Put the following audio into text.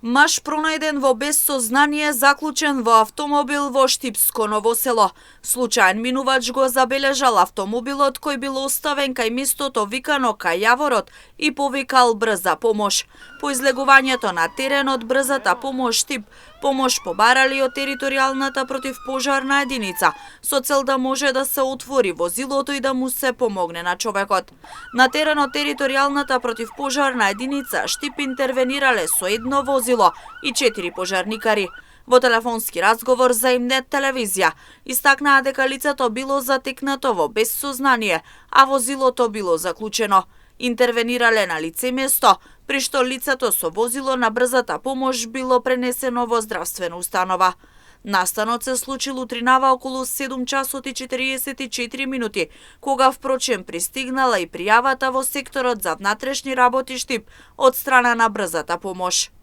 Маж пронајден во без сознание, заклучен во автомобил во Штипско Ново село. Случаен минувач го забележал автомобилот кој бил оставен кај местото викано кај Јаворот и повикал брза помош. По излегувањето на теренот брзата помош Штип помош побарали од територијалната противпожарна единица со цел да може да се отвори возилото и да му се помогне на човекот. На теренот територијалната противпожарна единица Штип интервенирале со едно возило и 4 пожарникари. Во телефонски разговор за Имнет телевизија истакнаа дека лицето било затекнато во без сознание, а возилото било заклучено. Интервенирале на лице место, при што лицето со возило на брзата помош било пренесено во здравствена установа. Настанот се случил утринава околу 7 часот и 44 минути, кога впрочем пристигнала и пријавата во секторот за внатрешни работи Штип од страна на брзата помош.